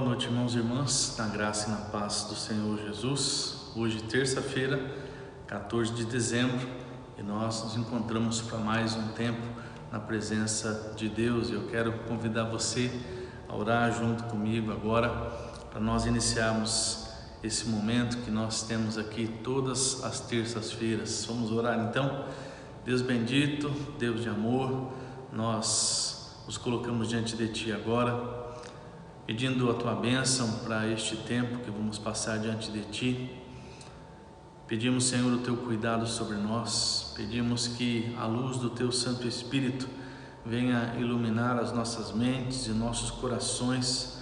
noite, irmãos e irmãs, na graça e na paz do Senhor Jesus. Hoje, terça-feira, 14 de dezembro, e nós nos encontramos para mais um tempo na presença de Deus. Eu quero convidar você a orar junto comigo agora, para nós iniciarmos esse momento que nós temos aqui todas as terças-feiras. Vamos orar então? Deus bendito, Deus de amor, nós nos colocamos diante de Ti agora, pedindo a Tua bênção para este tempo que vamos passar diante de Ti. Pedimos, Senhor, o Teu cuidado sobre nós, pedimos que a luz do Teu Santo Espírito venha iluminar as nossas mentes e nossos corações,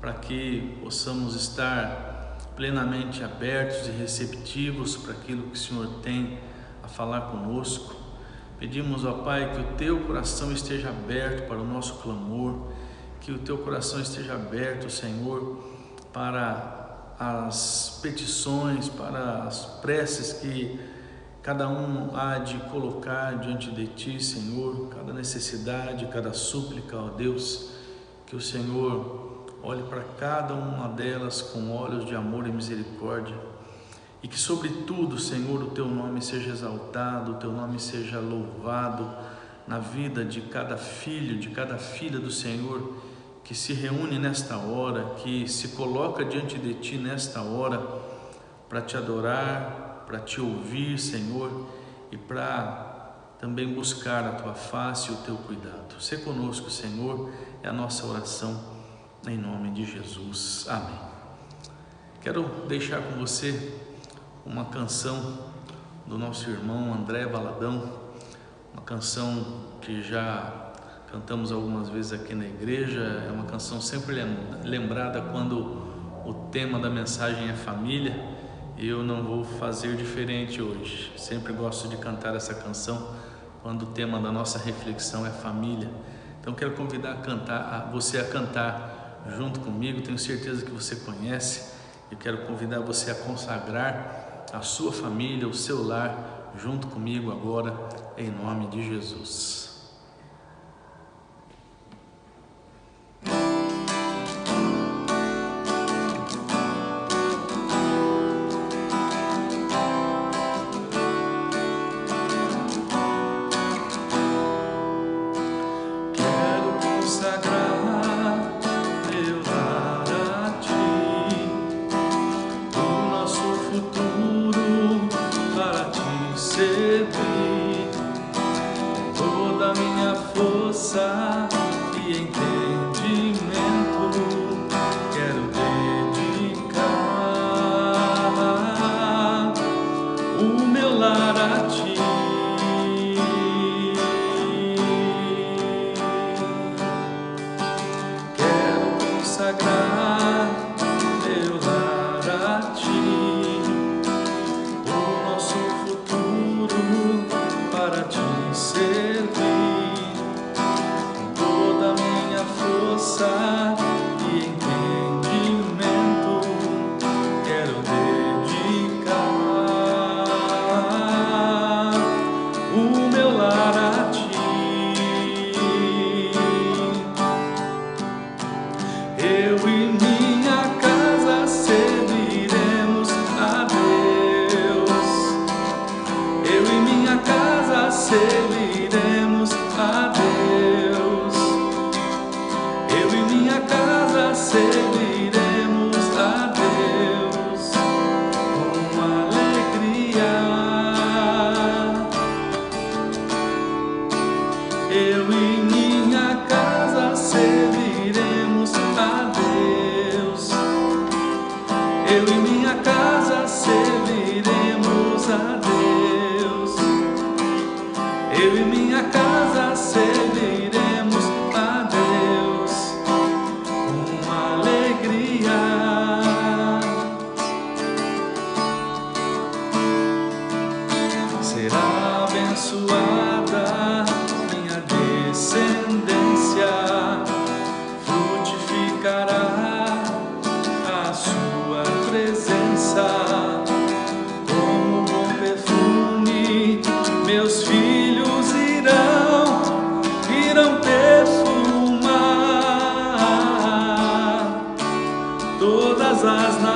para que possamos estar plenamente abertos e receptivos para aquilo que o Senhor tem a falar conosco. Pedimos, ó Pai, que o Teu coração esteja aberto para o nosso clamor, que o Teu coração esteja aberto, Senhor, para as petições, para as preces que cada um há de colocar diante de Ti, Senhor, cada necessidade, cada súplica, ó Deus, que o Senhor olhe para cada uma delas com olhos de amor e misericórdia, e que sobretudo, Senhor, o Teu nome seja exaltado, o Teu nome seja louvado na vida de cada filho, de cada filha do Senhor, que se reúne nesta hora, que se coloca diante de Ti nesta hora, para Te adorar, para Te ouvir, Senhor, e para também buscar a Tua face e o Teu cuidado. Sê conosco, Senhor, é a nossa oração, em nome de Jesus. Amém. Quero deixar com você uma canção do nosso irmão André Valadão, uma canção que já cantamos algumas vezes aqui na igreja. É uma canção sempre lembrada quando o tema da mensagem é família, e eu não vou fazer diferente hoje. Sempre gosto de cantar essa canção quando o tema da nossa reflexão é família. Então quero convidar você a cantar junto comigo. Tenho certeza que você conhece. Eu quero convidar você a consagrar a sua família, o seu lar, junto comigo agora, em nome de Jesus. Toda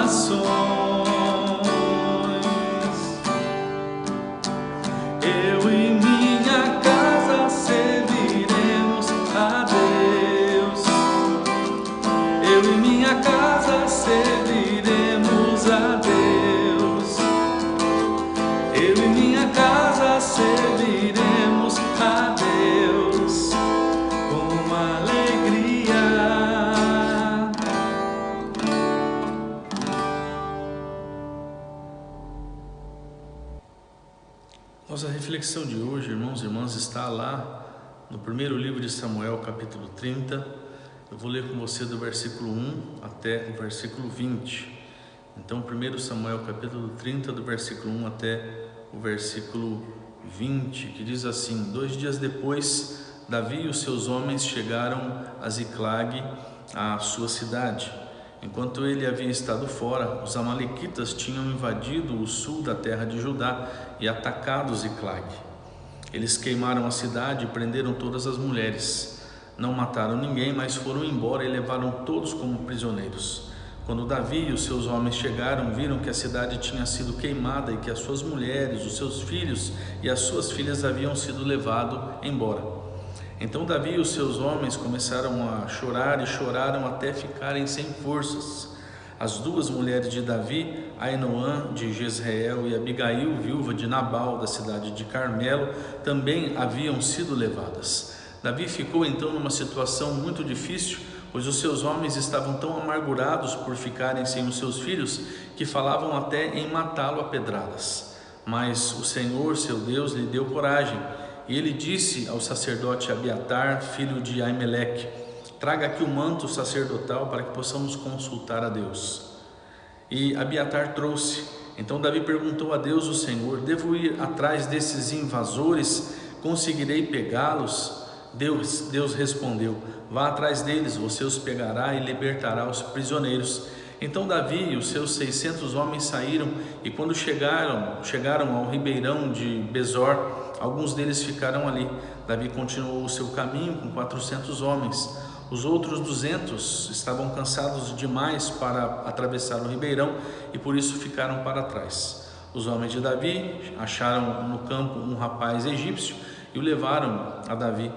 nações. Eu e minha casa serviremos a Deus. Eu e minha casa serviremos a Deus. Eu e minha casa serviremos a Deus com alegria. Nossa reflexão de hoje, irmãos e irmãs, está lá no primeiro livro de Samuel, capítulo 30. Eu vou ler com você do versículo 1 até o versículo 20. Então, 1 Samuel, capítulo 30, do versículo 1 até o versículo 20, que diz assim: 2 dias depois, Davi e os seus homens chegaram a Ziclag, a sua cidade. Enquanto ele havia estado fora, os amalequitas tinham invadido o sul da terra de Judá e atacado Ziclag. Eles queimaram a cidade e prenderam todas as mulheres. Não mataram ninguém, mas foram embora e levaram todos como prisioneiros. Quando Davi e os seus homens chegaram, viram que a cidade tinha sido queimada e que as suas mulheres, os seus filhos e as suas filhas haviam sido levados embora. Então Davi e os seus homens começaram a chorar e choraram até ficarem sem forças. As 2 mulheres de Davi, Ainoã de Jezreel e Abigail, viúva de Nabal da cidade de Carmelo, também haviam sido levadas. Davi ficou então numa situação muito difícil, pois os seus homens estavam tão amargurados por ficarem sem os seus filhos, que falavam até em matá-lo a pedradas. Mas o Senhor, seu Deus, lhe deu coragem, e ele disse ao sacerdote Abiatar, filho de Aimeleque: traga aqui o manto sacerdotal para que possamos consultar a Deus. E Abiatar trouxe. Então Davi perguntou a Deus, o Senhor: devo ir atrás desses invasores? Conseguirei pegá-los? Deus respondeu: vá atrás deles, você os pegará e libertará os prisioneiros. Então Davi e os seus 600 homens saíram, e quando chegaram ao ribeirão de Besor, alguns deles ficaram ali. Davi continuou o seu caminho com 400 homens. Os outros 200 estavam cansados demais para atravessar o ribeirão e por isso ficaram para trás. Os homens de Davi acharam no campo um rapaz egípcio e o levaram a Davi.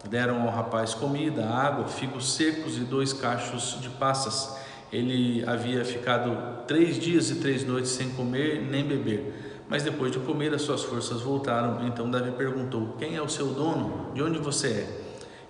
Deram ao rapaz comida, água, figos secos e 2 cachos de passas. Ele havia ficado 3 dias e 3 noites sem comer nem beber, mas depois de comer as suas forças voltaram. Então Davi perguntou: quem é o seu dono? De onde você é?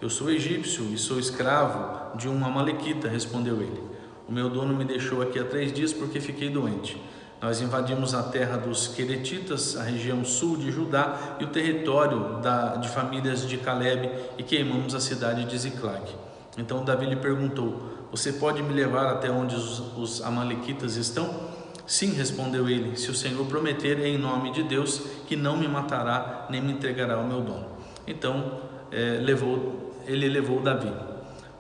Eu sou egípcio e sou escravo de um amalequita, respondeu ele. O meu dono me deixou aqui há 3 dias porque fiquei doente. Nós invadimos a terra dos Queretitas, a região sul de Judá e o território de famílias de Caleb, e queimamos a cidade de Ziclag. Então Davi lhe perguntou: você pode me levar até onde os amalequitas estão? Sim, respondeu ele, se o Senhor prometer em nome de Deus que não me matará nem me entregará ao meu dono. Então ele levou Davi.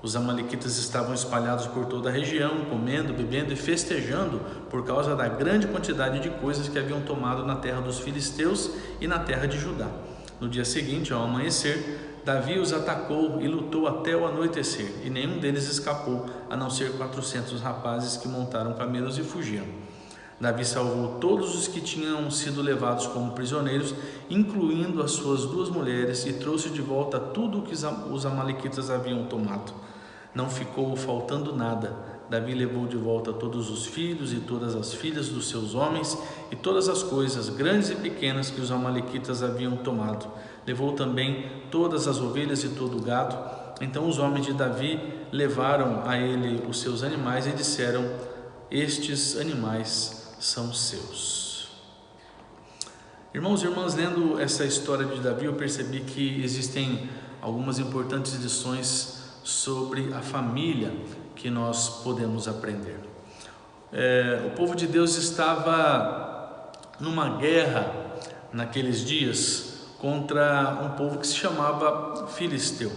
Os amalequitas estavam espalhados por toda a região, comendo, bebendo e festejando por causa da grande quantidade de coisas que haviam tomado na terra dos filisteus e na terra de Judá. No dia seguinte, ao amanhecer, Davi os atacou e lutou até o anoitecer, e nenhum deles escapou, a não ser 400 rapazes que montaram camelos e fugiram. Davi salvou todos os que tinham sido levados como prisioneiros, incluindo as suas 2 mulheres, e trouxe de volta tudo o que os amalequitas haviam tomado. Não ficou faltando nada. Davi levou de volta todos os filhos e todas as filhas dos seus homens e todas as coisas, grandes e pequenas, que os amalequitas haviam tomado. Levou também todas as ovelhas e todo o gado. Então os homens de Davi levaram a ele os seus animais e disseram: estes animais são seus. Irmãos e irmãs, lendo essa história de Davi, eu percebi que existem algumas importantes lições sobre a família que nós podemos aprender. O povo de Deus estava numa guerra naqueles dias contra um povo que se chamava Filisteu.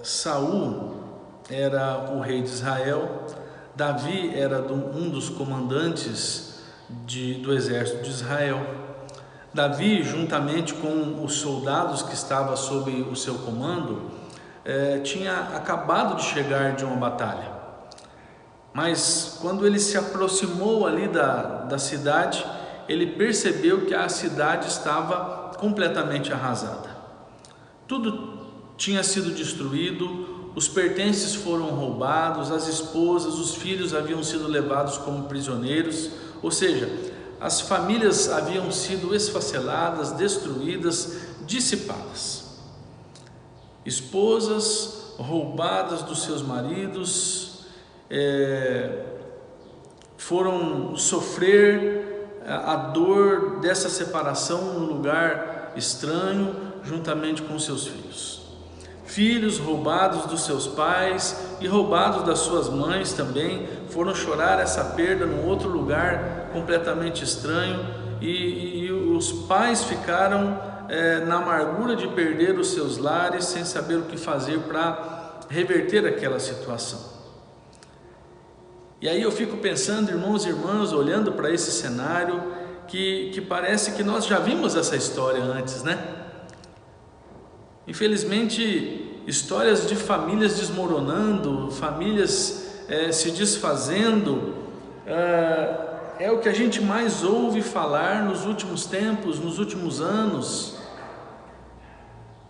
Saul era o rei de Israel, Davi era um dos comandantes do exército de Israel. Davi, juntamente com os soldados que estavam sob o seu comando, tinha acabado de chegar de uma batalha. mas quando ele se aproximou ali da cidade, ele percebeu que a cidade estava completamente arrasada. Tudo tinha sido destruído, os pertences foram roubados, as esposas, os filhos haviam sido levados como prisioneiros, ou seja, as famílias haviam sido esfaceladas, destruídas, dissipadas. Esposas roubadas dos seus maridos, foram sofrer a dor dessa separação num lugar estranho, juntamente com seus filhos. Filhos roubados dos seus pais e roubados das suas mães também foram chorar essa perda num outro lugar completamente estranho, e os pais ficaram na amargura de perder os seus lares, sem saber o que fazer para reverter aquela situação. E aí eu fico pensando, irmãos e irmãs, olhando para esse cenário, que parece que nós já vimos essa história antes, né? Infelizmente, histórias de famílias desmoronando, famílias se desfazendo, é o que a gente mais ouve falar nos últimos tempos, nos últimos anos.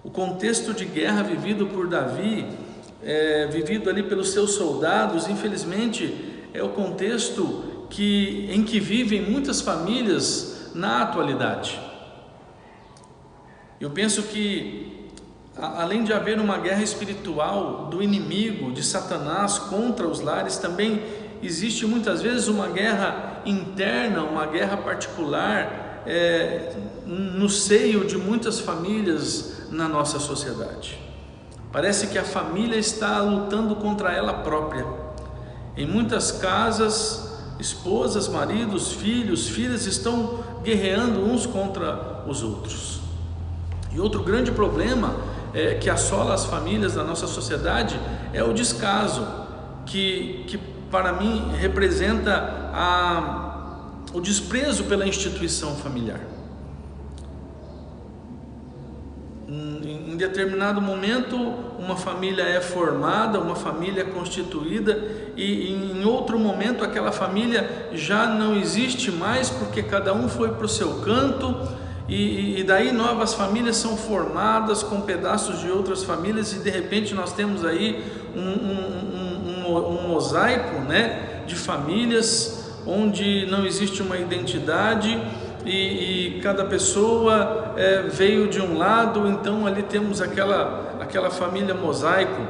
O contexto de guerra vivido por Davi, vivido ali pelos seus soldados, infelizmente é o contexto em que vivem muitas famílias na atualidade. Eu penso que, além de haver uma guerra espiritual do inimigo, de Satanás contra os lares, também existe muitas vezes uma guerra interna, uma guerra particular no seio de muitas famílias na nossa sociedade. Parece que a família está lutando contra ela própria. Em muitas casas, esposas, maridos, filhos, filhas estão guerreando uns contra os outros. E outro grande problema que assola as famílias da nossa sociedade é o descaso, que para mim representa o desprezo pela instituição familiar. Em determinado momento, uma família é formada, uma família é constituída, e em outro momento aquela família já não existe mais, porque cada um foi para o seu canto, e daí novas famílias são formadas com pedaços de outras famílias, e de repente nós temos aí um mosaico, né, de famílias onde não existe uma identidade, e cada pessoa veio de um lado. Então ali temos aquela família mosaico,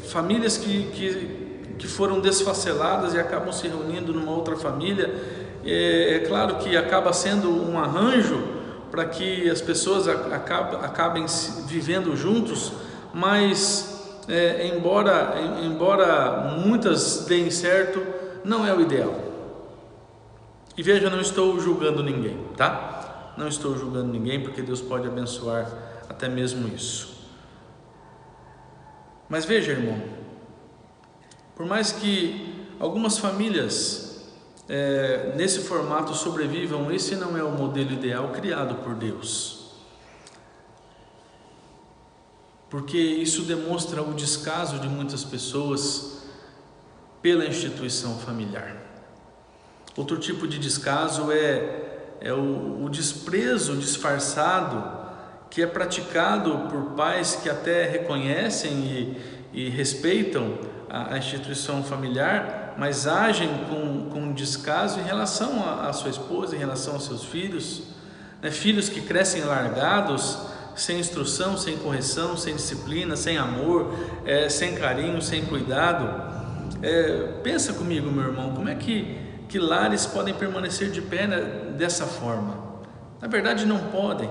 famílias que foram desfaceladas e acabam se reunindo numa outra família. É claro que acaba sendo um arranjo para que as pessoas acabem vivendo juntos, mas embora muitas deem certo, não é o ideal. E veja, não estou julgando ninguém, tá? Não estou julgando ninguém, porque Deus pode abençoar até mesmo isso. Mas veja, irmão, por mais que algumas famílias nesse formato sobrevivam, esse não é o modelo ideal criado por Deus. Porque isso demonstra o descaso de muitas pessoas pela instituição familiar. Outro tipo de descaso é o desprezo disfarçado que é praticado por pais que até reconhecem e respeitam a instituição familiar, mas agem com descaso em relação à sua esposa, em relação aos seus filhos, né? Filhos que crescem largados, sem instrução, sem correção, sem disciplina, sem amor, sem carinho, sem cuidado. Pensa comigo, meu irmão, como é que lares podem permanecer de pé dessa forma? Na verdade não podem.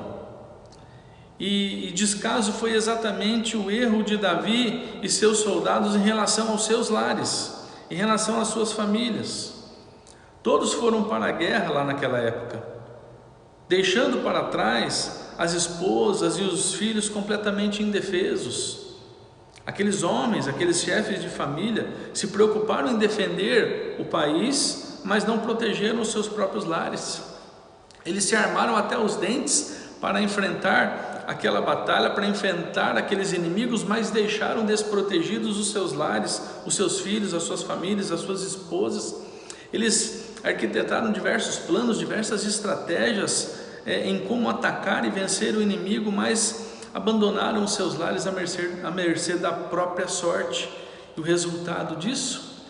E descaso foi exatamente o erro de Davi e seus soldados em relação aos seus lares, em relação às suas famílias. Todos foram para a guerra lá naquela época, deixando para trás as esposas e os filhos completamente indefesos. Aqueles homens, aqueles chefes de família se preocuparam em defender o país, mas não protegeram os seus próprios lares. Eles se armaram até os dentes para enfrentar aquela batalha, para enfrentar aqueles inimigos, mas deixaram desprotegidos os seus lares, os seus filhos, as suas famílias, as suas esposas. Eles arquitetaram diversos planos, diversas estratégias em como atacar e vencer o inimigo, mas abandonaram os seus lares à mercê da própria sorte. E o resultado disso,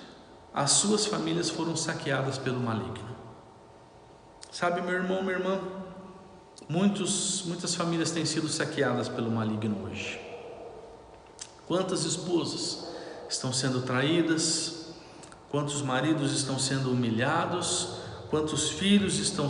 as suas famílias foram saqueadas pelo maligno. Sabe, meu irmão, minha irmã, muitas famílias têm sido saqueadas pelo maligno hoje. Quantas esposas estão sendo traídas, quantos maridos estão sendo humilhados, quantos filhos estão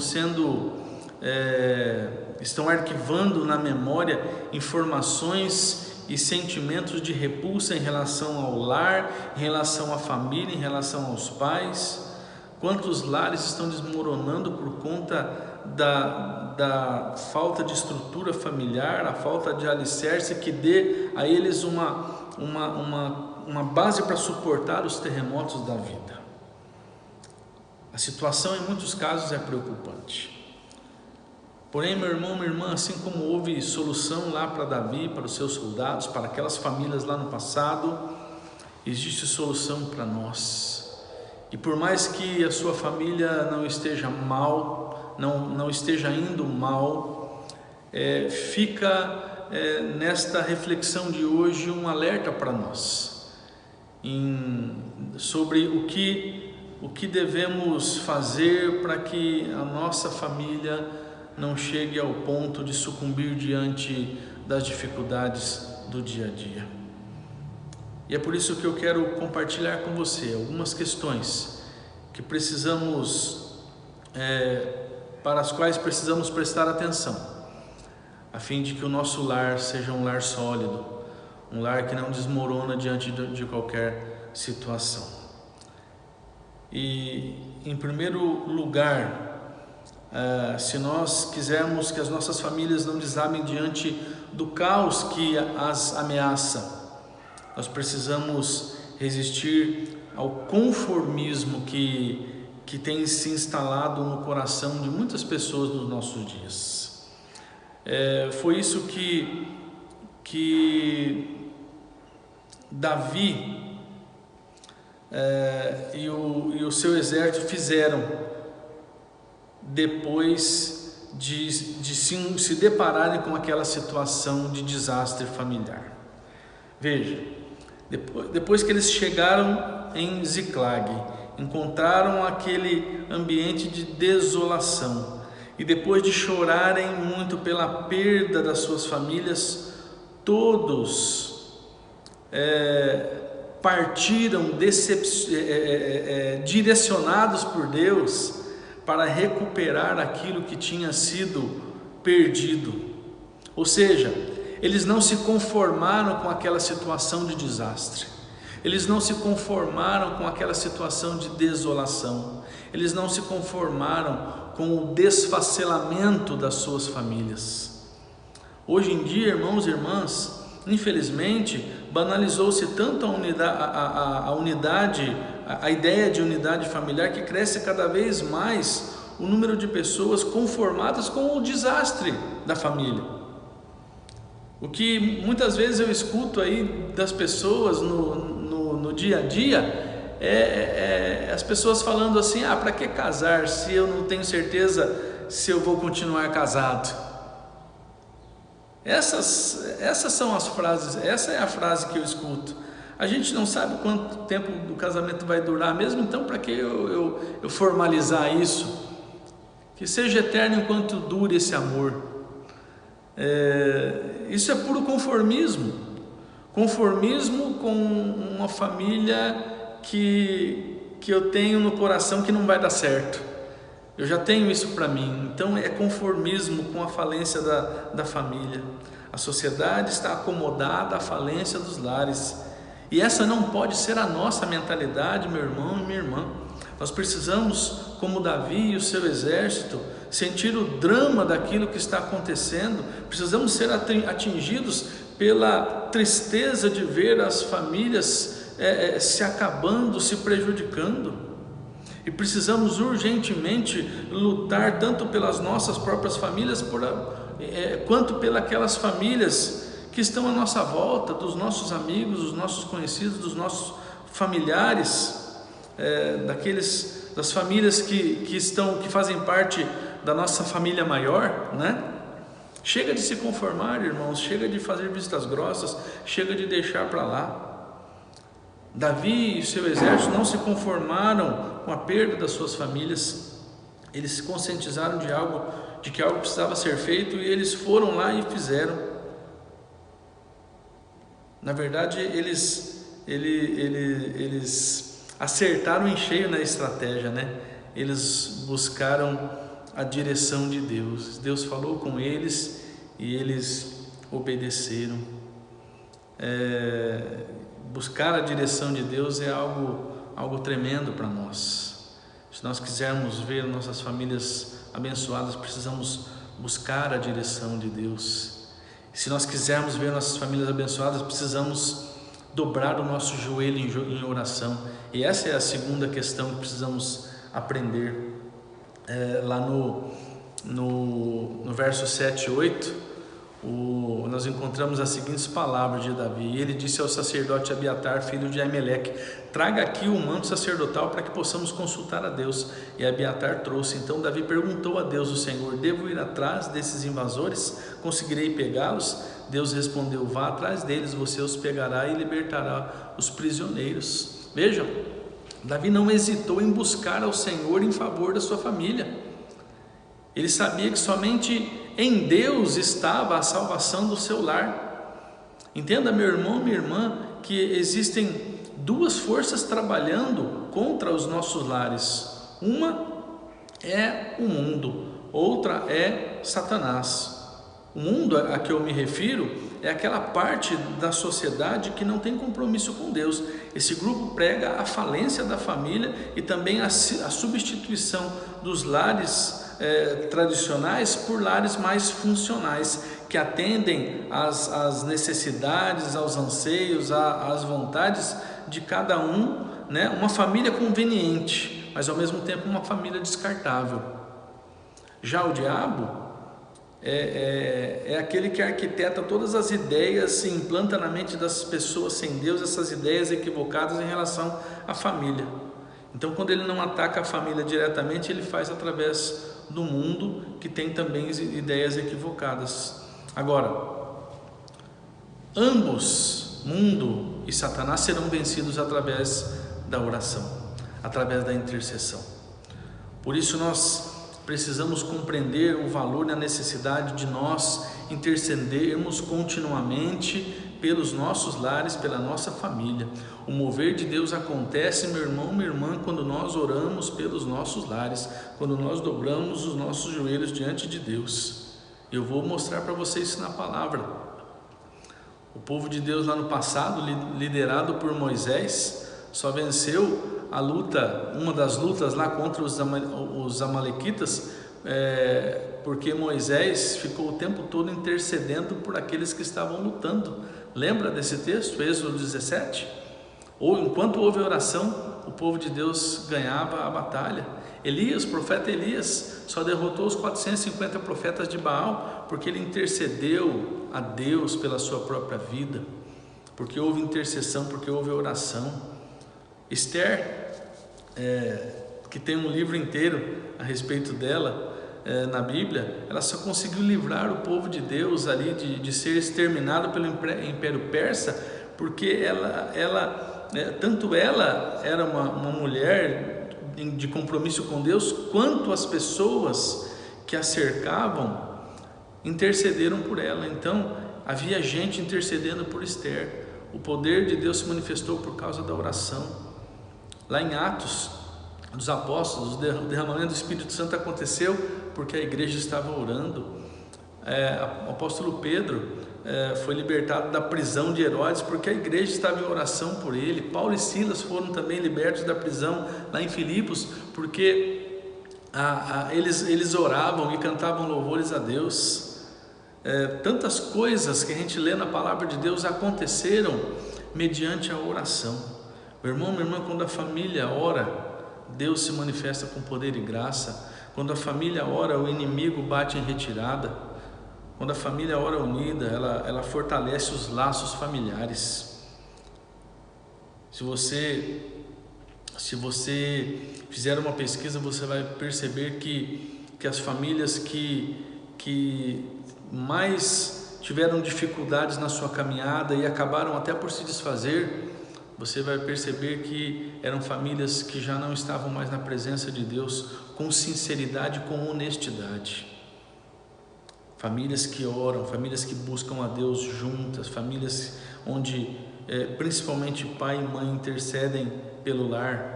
arquivando na memória informações e sentimentos de repulsa em relação ao lar, em relação à família, em relação aos pais. Quantos lares estão desmoronando por conta da falta de estrutura familiar, a falta de alicerce que dê a eles uma base para suportar os terremotos da vida. A situação em muitos casos é preocupante. Porém, meu irmão, minha irmã, assim como houve solução lá para Davi, para os seus soldados, para aquelas famílias lá no passado, existe solução para nós. E por mais que a sua família não esteja mal, não esteja indo mal, fica nesta reflexão de hoje um alerta para nós sobre o que devemos fazer para que a nossa família não chegue ao ponto de sucumbir diante das dificuldades do dia a dia. E é por isso que eu quero compartilhar com você algumas questões que para as quais precisamos prestar atenção, a fim de que o nosso lar seja um lar sólido, um lar que não desmorona diante de qualquer situação. E, em primeiro lugar, se nós quisermos que as nossas famílias não desabem diante do caos que as ameaça, nós precisamos resistir ao conformismo que tem se instalado no coração de muitas pessoas nos nossos dias. Foi isso que Davi e o seu exército fizeram depois de se depararem com aquela situação de desastre familiar. Veja, depois que eles chegaram em Ziclag, encontraram aquele ambiente de desolação, e depois de chorarem muito pela perda das suas famílias, todos partiram direcionados por Deus para recuperar aquilo que tinha sido perdido. Ou seja, eles não se conformaram com aquela situação de desastre, eles não se conformaram com aquela situação de desolação, eles não se conformaram com o desfacelamento das suas famílias. Hoje em dia, irmãos e irmãs, infelizmente, banalizou-se tanto a ideia de unidade familiar, que cresce cada vez mais o número de pessoas conformadas com o desastre da família. O que muitas vezes eu escuto aí das pessoas no dia a dia as pessoas falando assim: para que casar se eu não tenho certeza se eu vou continuar casado? Essas são as frases, essa é a frase que eu escuto. A gente não sabe quanto tempo o casamento vai durar mesmo, então para que eu formalizar isso? Que seja eterno enquanto dure esse amor. Isso é puro conformismo com uma família que eu tenho no coração que não vai dar certo. Eu já tenho isso para mim. Então é conformismo com a falência da família. A sociedade está acomodada à falência dos lares, e essa não pode ser a nossa mentalidade, meu irmão e minha irmã. Nós precisamos, como Davi e o seu exército, sentir o drama daquilo que está acontecendo. Precisamos ser atingidos pela tristeza de ver as famílias se acabando, se prejudicando. E precisamos urgentemente lutar tanto pelas nossas próprias famílias quanto pelas famílias que estão à nossa volta, dos nossos amigos, dos nossos conhecidos, dos nossos familiares, das famílias que fazem parte da nossa família maior, né? Chega de se conformar, irmãos, chega de fazer vistas grossas, chega de deixar para lá. Davi e seu exército não se conformaram com a perda das suas famílias, eles se conscientizaram de que algo precisava ser feito e eles foram lá e fizeram. Na verdade, eles acertaram em cheio na estratégia, né? Eles buscaram a direção de Deus. Deus falou com eles e eles obedeceram. Buscar a direção de Deus é algo tremendo para nós. Se nós quisermos ver nossas famílias abençoadas, precisamos buscar a direção de Deus. Se nós quisermos ver nossas famílias abençoadas, precisamos dobrar o nosso joelho em oração. E essa é a segunda questão que precisamos aprender. Lá no verso 7 e 8, nós encontramos as seguintes palavras de Davi. Ele disse ao sacerdote Abiatar, filho de Aimeleque: traga aqui o manto sacerdotal para que possamos consultar a Deus. E Abiatar trouxe. Então Davi perguntou a Deus, o Senhor: devo ir atrás desses invasores? Conseguirei pegá-los? Deus respondeu: vá atrás deles, você os pegará e libertará os prisioneiros. Vejam, Davi não hesitou em buscar ao Senhor em favor da sua família. Ele sabia que somente em Deus estava a salvação do seu lar. Entenda, meu irmão, minha irmã, que existem duas forças trabalhando contra os nossos lares. Uma é o mundo, outra é Satanás. O mundo a que eu me refiro é aquela parte da sociedade que não tem compromisso com Deus. Esse grupo prega a falência da família e também a substituição dos lares tradicionais por lares mais funcionais, que atendem às necessidades, aos anseios, às vontades de cada um, né? Uma família conveniente, mas ao mesmo tempo uma família descartável. Já o diabo é aquele que arquiteta todas as ideias e implanta na mente das pessoas sem Deus essas ideias equivocadas em relação à família. Então, quando ele não ataca a família diretamente, ele faz através do mundo, que tem também ideias equivocadas. Agora, ambos, mundo e Satanás, serão vencidos através da oração, através da intercessão. Por isso nós precisamos compreender o valor e a necessidade de nós intercedermos continuamente pelos nossos lares, pela nossa família. O mover de Deus acontece, meu irmão, minha irmã, quando nós oramos pelos nossos lares, quando nós dobramos os nossos joelhos diante de Deus. Eu vou mostrar para vocês isso na palavra. O povo de Deus lá no passado, liderado por Moisés, só venceu a luta, uma das lutas lá contra os amalequitas, porque Moisés ficou o tempo todo intercedendo por aqueles que estavam lutando. Lembra desse texto, Êxodo 17? Ou enquanto houve oração, o povo de Deus ganhava a batalha. Elias, o profeta Elias, só derrotou os 450 profetas de Baal, porque ele intercedeu a Deus pela sua própria vida, porque houve intercessão, porque houve oração. Esther, que tem um livro inteiro a respeito dela na Bíblia, ela só conseguiu livrar o povo de Deus ali de ser exterminado pelo Império Persa, porque tanto ela era uma mulher de compromisso com Deus, quanto as pessoas que a cercavam intercederam por ela. Então havia gente intercedendo por Esther. O poder de Deus se manifestou por causa da oração. Lá em Atos dos Apóstolos, o derramamento do Espírito Santo aconteceu porque a igreja estava orando. O apóstolo Pedro foi libertado da prisão de Herodes porque a igreja estava em oração por ele. Paulo e Silas foram também libertos da prisão lá em Filipos porque eles oravam e cantavam louvores a Deus. Tantas coisas que a gente lê na palavra de Deus aconteceram mediante a oração. Meu irmão, minha irmã, quando a família ora, Deus se manifesta com poder e graça. Quando a família ora, o inimigo bate em retirada. Quando a família ora unida, ela fortalece os laços familiares. Se você fizer uma pesquisa, você vai perceber que as famílias que mais tiveram dificuldades na sua caminhada e acabaram até por se desfazer, você vai perceber que eram famílias que já não estavam mais na presença de Deus com sinceridade, com honestidade. Famílias que oram, famílias que buscam a Deus juntas, famílias onde principalmente pai e mãe intercedem pelo lar.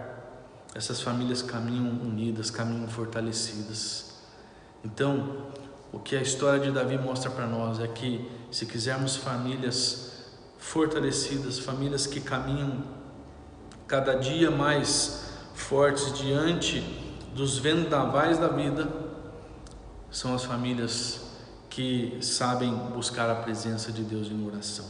Essas famílias caminham unidas, caminham fortalecidas. Então, o que a história de Davi mostra para nós é que, se quisermos famílias fortalecidas, famílias que caminham cada dia mais fortes diante dos vendavais da vida, são as famílias que sabem buscar a presença de Deus em oração.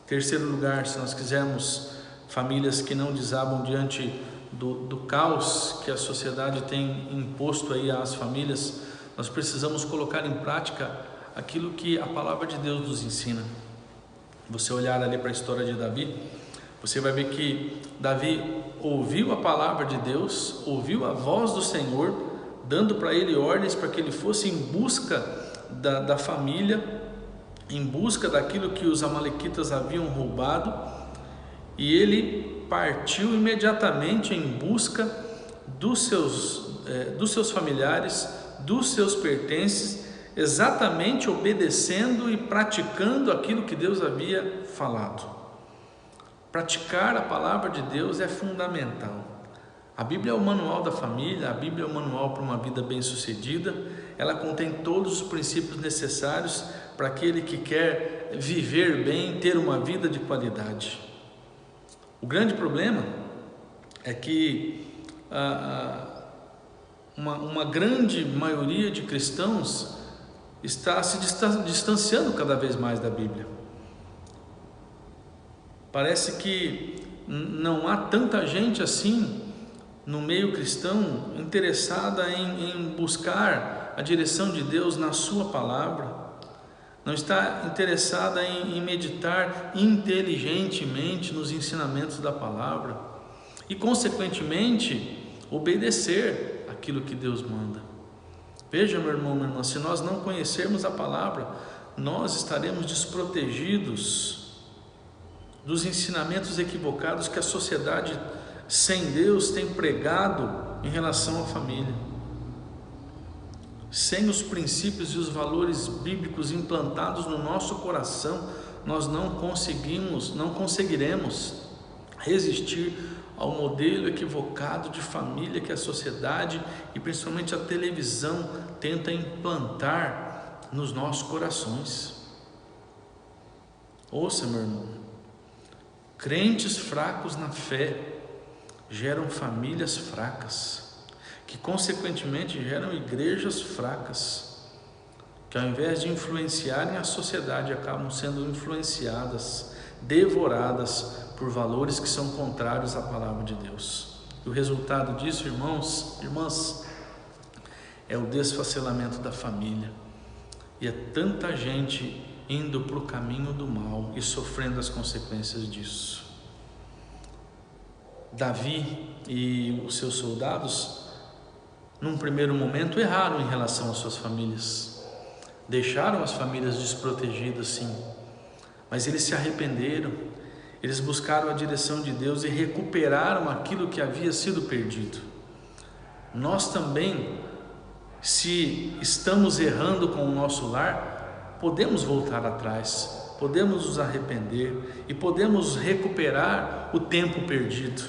Terceiro lugar, se nós quisermos famílias que não desabam diante do caos que a sociedade tem imposto aí às famílias, nós precisamos colocar em prática aquilo que a palavra de Deus nos ensina. Você olhar ali para a história de Davi, você vai ver que Davi ouviu a palavra de Deus, ouviu a voz do Senhor, dando para ele ordens para que ele fosse em busca da família, em busca daquilo que os amalequitas haviam roubado, e ele partiu imediatamente em busca dos seus familiares, dos seus pertences, exatamente obedecendo e praticando aquilo que Deus havia falado. Praticar a palavra de Deus é fundamental. A Bíblia é o manual da família, a Bíblia é o manual para uma vida bem-sucedida. Ela contém todos os princípios necessários para aquele que quer viver bem, ter uma vida de qualidade. O grande problema é que uma grande maioria de cristãos está se distanciando cada vez mais da Bíblia. Parece que não há tanta gente assim no meio cristão interessada em buscar a direção de Deus na sua palavra, não está interessada em meditar inteligentemente nos ensinamentos da palavra e, consequentemente, obedecer aquilo que Deus manda. Veja, meu irmão, minha irmã, se nós não conhecermos a palavra, nós estaremos desprotegidos dos ensinamentos equivocados que a sociedade sem Deus tem pregado em relação à família. Sem os princípios e os valores bíblicos implantados no nosso coração, nós não conseguiremos resistir ao modelo equivocado de família que a sociedade e principalmente a televisão tenta implantar nos nossos corações. Ouça, meu irmão, crentes fracos na fé geram famílias fracas, que consequentemente geram igrejas fracas, que ao invés de influenciarem a sociedade, acabam sendo influenciadas, devoradas por valores que são contrários à palavra de Deus. E o resultado disso, irmãos, irmãs, é o desfacelamento da família, e é tanta gente indo para o caminho do mal e sofrendo as consequências disso. Davi e os seus soldados, num primeiro momento, erraram em relação às suas famílias, deixaram as famílias desprotegidas, sim, mas eles se arrependeram, eles buscaram a direção de Deus e recuperaram aquilo que havia sido perdido. Nós também, se estamos errando com o nosso lar, podemos voltar atrás, podemos nos arrepender e podemos recuperar o tempo perdido.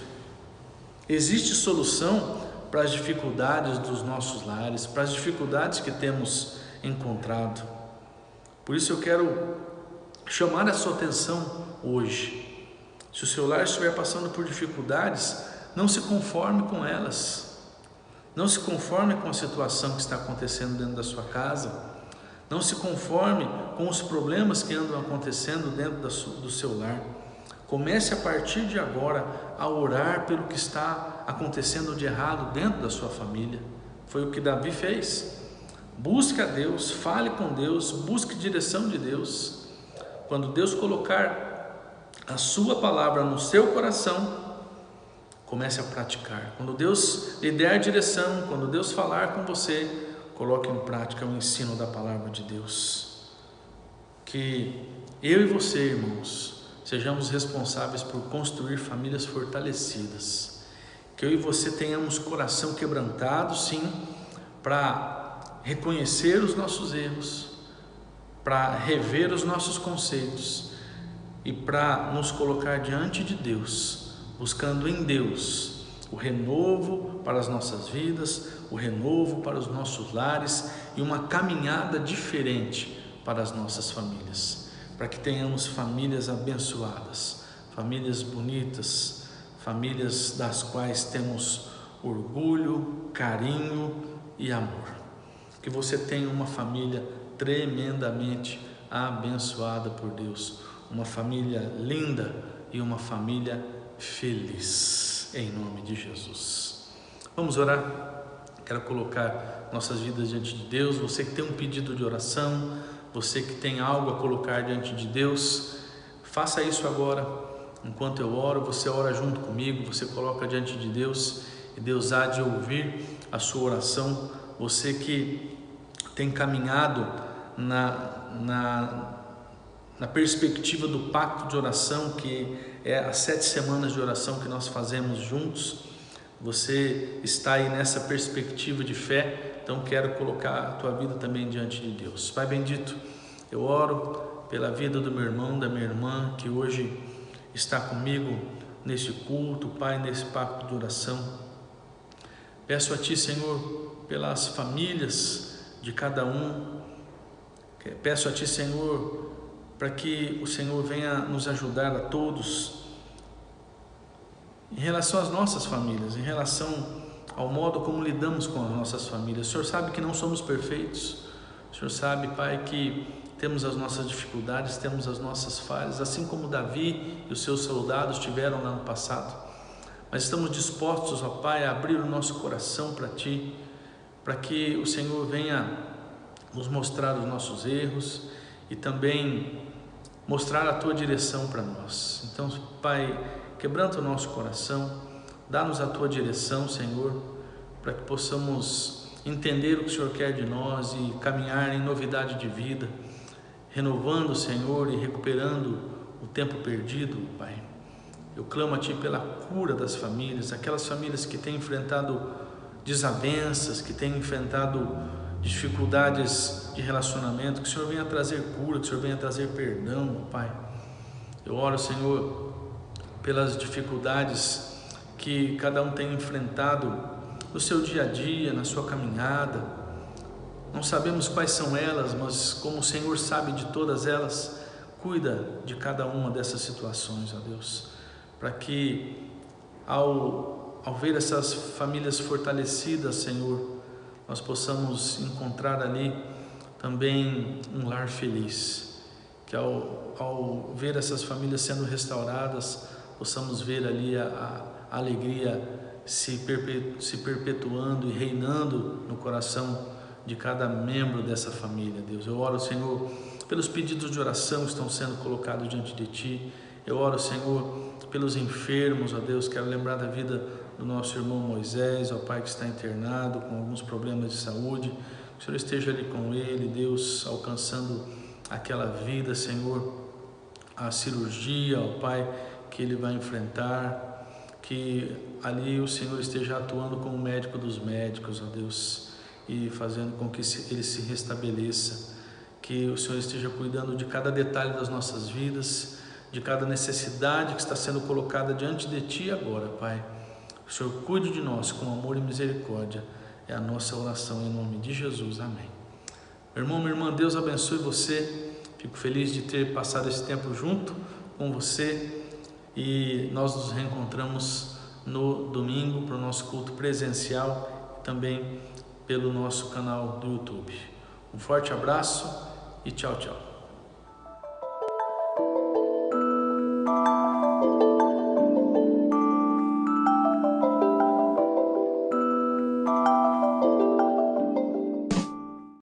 Existe solução para as dificuldades dos nossos lares, para as dificuldades que temos encontrado. Por isso eu quero chamar a sua atenção hoje. Se o seu lar estiver passando por dificuldades, não se conforme com elas. Não se conforme com a situação que está acontecendo dentro da sua casa. Não se conforme com os problemas que andam acontecendo dentro do seu lar. Comece a partir de agora a orar pelo que está acontecendo de errado dentro da sua família. Foi o que Davi fez. Busque a Deus, fale com Deus, busque direção de Deus. Quando Deus colocar a sua palavra no seu coração, comece a praticar. Quando Deus lhe der a direção, quando Deus falar com você, coloque em prática o ensino da palavra de Deus. Que eu e você, irmãos, sejamos responsáveis por construir famílias fortalecidas. Que eu e você tenhamos coração quebrantado, sim, para reconhecer os nossos erros, para rever os nossos conceitos e para nos colocar diante de Deus, buscando em Deus o renovo para as nossas vidas, o renovo para os nossos lares e uma caminhada diferente para as nossas famílias, para que tenhamos famílias abençoadas, famílias bonitas, famílias das quais temos orgulho, carinho e amor. Que você tenha uma família tremendamente abençoada por Deus, uma família linda e uma família feliz, em nome de Jesus. Vamos orar? Quero colocar nossas vidas diante de Deus. Você que tem um pedido de oração, você que tem algo a colocar diante de Deus, faça isso agora. Enquanto eu oro, você ora junto comigo, você coloca diante de Deus e Deus há de ouvir a sua oração. Você que tem caminhado na perspectiva do pacto de oração, que é as 7 semanas de oração que nós fazemos juntos, você está aí nessa perspectiva de fé, então quero colocar a tua vida também diante de Deus. Pai bendito, eu oro pela vida do meu irmão, da minha irmã, que hoje está comigo nesse culto, Pai, nesse pacto de oração. Peço a Ti, Senhor, pelas famílias de cada um. Peço a Ti, Senhor, para que o Senhor venha nos ajudar a todos em relação às nossas famílias, em relação ao modo como lidamos com as nossas famílias. O Senhor sabe que não somos perfeitos. O Senhor sabe, Pai, que temos as nossas dificuldades, temos as nossas falhas, assim como Davi e os seus soldados tiveram lá no passado. Mas estamos dispostos, ó Pai, a abrir o nosso coração para Ti, para que o Senhor venha nos mostrar os nossos erros e também mostrar a Tua direção para nós. Então, Pai, quebranta o nosso coração, dá-nos a Tua direção, Senhor, para que possamos entender o que o Senhor quer de nós e caminhar em novidade de vida, renovando, Senhor, e recuperando o tempo perdido, Pai. Eu clamo a Ti pela cura das famílias, aquelas famílias que têm enfrentado desavenças, que têm enfrentado dificuldades de relacionamento, que o Senhor venha trazer cura, que o Senhor venha trazer perdão, Pai. Eu oro, Senhor, pelas dificuldades que cada um tem enfrentado no seu dia a dia, na sua caminhada. Não sabemos quais são elas, mas como o Senhor sabe de todas elas, cuida de cada uma dessas situações, ó Deus, para que ao ver essas famílias fortalecidas, Senhor, nós possamos encontrar ali também um lar feliz, que ao ver essas famílias sendo restauradas, possamos ver ali a alegria se perpetuando e reinando no coração de cada membro dessa família, Deus. Eu oro, Senhor, pelos pedidos de oração que estão sendo colocados diante de Ti. Eu oro, Senhor, pelos enfermos, ó Deus. Quero lembrar da vida do nosso irmão Moisés, ó Pai, que está internado com alguns problemas de saúde. Que o Senhor esteja ali com ele, Deus, alcançando aquela vida, Senhor, a cirurgia, ó Pai, que ele vai enfrentar. Que ali o Senhor esteja atuando como médico dos médicos, ó Deus, e fazendo com que ele se restabeleça. Que o Senhor esteja cuidando de cada detalhe das nossas vidas, de cada necessidade que está sendo colocada diante de Ti agora, Pai. O Senhor cuide de nós com amor e misericórdia. É a nossa oração em nome de Jesus. Amém. Meu irmão, minha irmã, Deus abençoe você. Fico feliz de ter passado esse tempo junto com você. E nós nos reencontramos no domingo para o nosso culto presencial e também pelo nosso canal do YouTube. Um forte abraço e tchau, tchau.